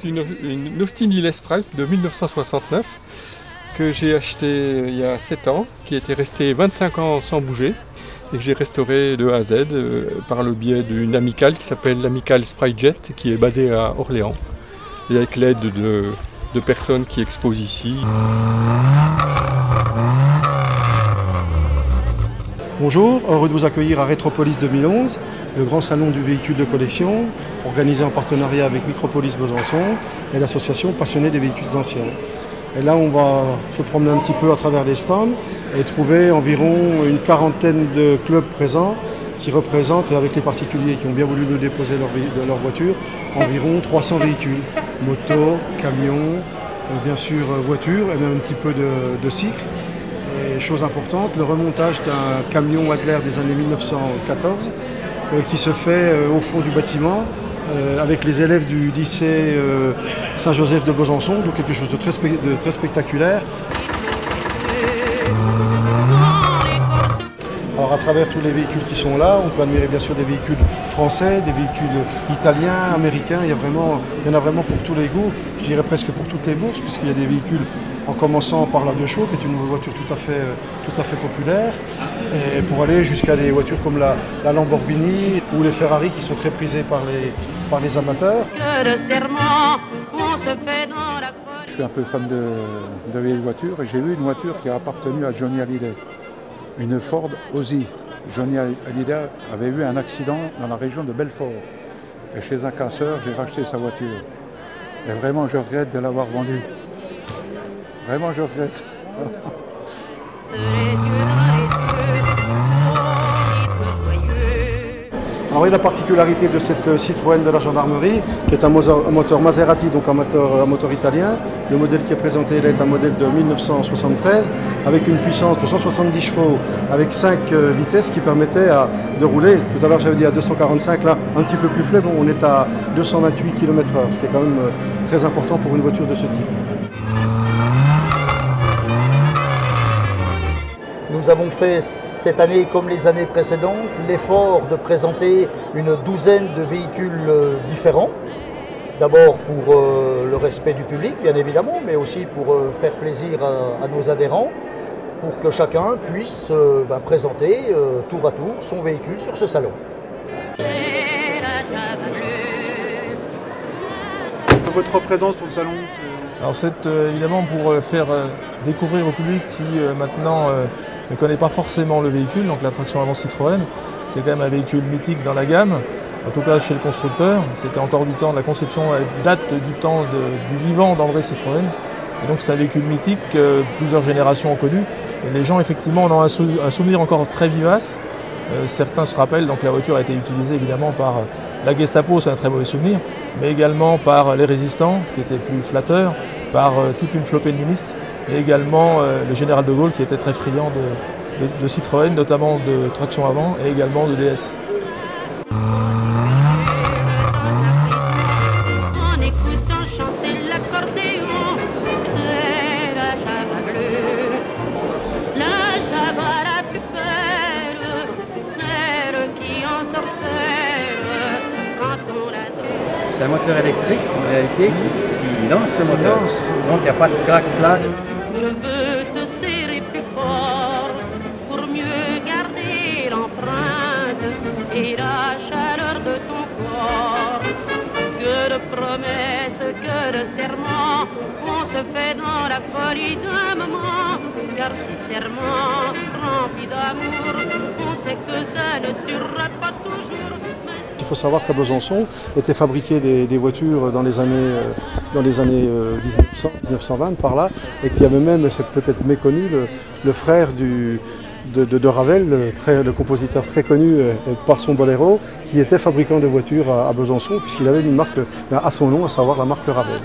c'est une Austin Hill Sprite de 1969 que j'ai acheté il y a 7 ans, qui était resté 25 ans sans bouger et que j'ai restauré de A à Z par le biais d'une amicale qui s'appelle l'amicale Sprite Jet, qui est basée à Orléans, et avec l'aide de personnes qui exposent ici. Bonjour, heureux de vous accueillir à Rétropolis 2011, le grand salon du véhicule de collection, organisé en partenariat avec Micropolis Besançon et l'association Passionnés des véhicules anciens. Et là, on va se promener un petit peu à travers les stands et trouver environ une quarantaine de clubs présents qui représentent, avec les particuliers qui ont bien voulu nous déposer leur voiture, environ 300 véhicules, motos, camions, bien sûr voitures et même un petit peu de cycles. Et chose importante, le remontage d'un camion Adler des années 1914 qui se fait au fond du bâtiment avec les élèves du lycée Saint-Joseph de Besançon, donc quelque chose de très spectaculaire. Alors à travers tous les véhicules qui sont là, on peut admirer bien sûr des véhicules français, des véhicules italiens, américains, il y en a vraiment pour tous les goûts, je dirais presque pour toutes les bourses, puisqu'il y a des véhicules en commençant par la 2 chevaux, qui est une voiture tout à fait populaire, et pour aller jusqu'à des voitures comme la Lamborghini ou les Ferrari qui sont très prisées par les amateurs. Je suis un peu fan de vieilles voitures et j'ai vu une voiture qui a appartenu à Johnny Hallyday, une Ford Ozzy. Johnny Hallyday avait eu un accident dans la région de Belfort et chez un casseur, j'ai racheté sa voiture. Et vraiment, je regrette de l'avoir vendue. Vraiment, je regrette. Alors, la particularité de cette Citroën de la gendarmerie, qui est un moteur Maserati, donc un moteur italien. Le modèle qui est présenté là est un modèle de 1973, avec une puissance de 170 chevaux, avec 5 vitesses qui permettaient de rouler. Tout à l'heure, j'avais dit à 245, là, un petit peu plus faible, on est à 228 km/h, ce qui est quand même très important pour une voiture de ce type. Nous avons fait cette année, comme les années précédentes, l'effort de présenter une douzaine de véhicules différents. D'abord pour le respect du public, bien évidemment, mais aussi pour faire plaisir à nos adhérents, pour que chacun puisse présenter tour à tour son véhicule sur ce salon. Votre présence sur le salon? Alors c'est évidemment pour faire découvrir au public qui maintenant ne connaît pas forcément le véhicule, donc la traction avant Citroën, c'est quand même un véhicule mythique dans la gamme, en tout cas chez le constructeur. C'était encore du temps de la conception, date du temps du vivant d'André Citroën. Et donc c'est un véhicule mythique que plusieurs générations ont connu. Et les gens effectivement en ont un souvenir encore très vivace. Certains se rappellent, donc la voiture a été utilisée évidemment par la Gestapo, c'est un très mauvais souvenir, mais également par les résistants, ce qui était plus flatteur, par toute une flopée de ministres, et également le général de Gaulle qui était très friand de Citroën, notamment de traction avant et également de DS. C'est un moteur électrique en réalité qui lance le moteur. Donc il n'y a pas de clac-clac. Je veux te serrer plus fort pour mieux garder l'empreinte et la chaleur de ton corps. Que de promesses, que de serments, on se fait dans la folie d'un moment. Car ce serment rempli d'amour, on sait que ça ne durera pas toujours. Il faut savoir qu'à Besançon étaient fabriquées des voitures dans les années 1900, 1920 par là, et qu'il y avait même, c'est peut-être méconnu, le frère de Ravel, le compositeur très connu par son boléro, qui était fabricant de voitures à Besançon, puisqu'il avait une marque à son nom, à savoir la marque Ravel.